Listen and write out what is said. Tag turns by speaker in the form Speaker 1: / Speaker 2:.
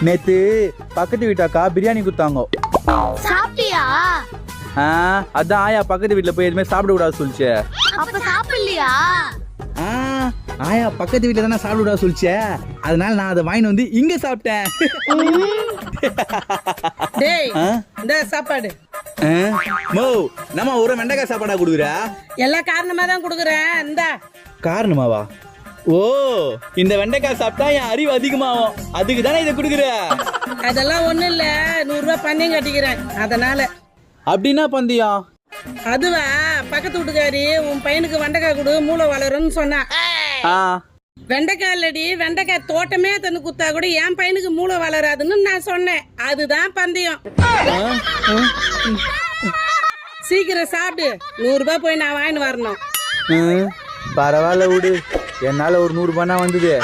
Speaker 1: நேத்து பக்கத்து வீட்டாக்கா பிரியாணி குத்தாங்க.
Speaker 2: சாப்பிட்டியா?
Speaker 1: அதான் ஆயா பக்கத்து வீட்டுல போய் எதுவுமே சாப்பிட கூடாது சொல்லிச்சு.
Speaker 2: அப்ப சாப்பிடலையா?
Speaker 1: ஆயா பக்கத்து வீட்டுல தானே சாப்பிட கூடாது சொல்லிச்சே, அதனால நான் அதை வாங்கிட்டு வந்து இங்க சாப்பிட்டேன்.
Speaker 3: டேய் இந்த சாப்பாடு
Speaker 1: மோ நம்ம ஒரு வெண்டைக்காய் சாப்பாடா குடுக்குற?
Speaker 3: எல்லா காரணமா தான் குடுக்குறேன். இந்த
Speaker 1: காரணமாவா? ஓ, இந்த வெண்டைக்காய் சாப்பிட்டா என் அறிவு அதிகமாகும், அதுக்கு தானே இதை குடுக்குற?
Speaker 3: அதெல்லாம் ஒண்ணும் இல்ல, 100 ரூபாய் பந்தயம் கட்டிக்கிறேன் அதனால.
Speaker 1: அப்படின்னா பந்தயம்?
Speaker 3: அதுவா, பக்கத்து வீட்டுக்காரி உன் பையனுக்கு வெண்டைக்காய் கொடு மூளை வளரும்னு சொன்னா. வெண்டைக்காய் இல்லடி, வெண்டைக்காய் தோட்டமே தந்து குத்தா கூட என் பையனுக்கு மூளை வளராதுன்னு நான் சொன்னேன். அதுதான் பந்தயம். சீக்கிரம் சாப்பிடு, 100 ரூபாய் போய் நான் வாங்கிட்டு வரணும்.
Speaker 1: பரவாயில்ல விடு, என்னால ஒரு 100 ரூபாய் வந்தது.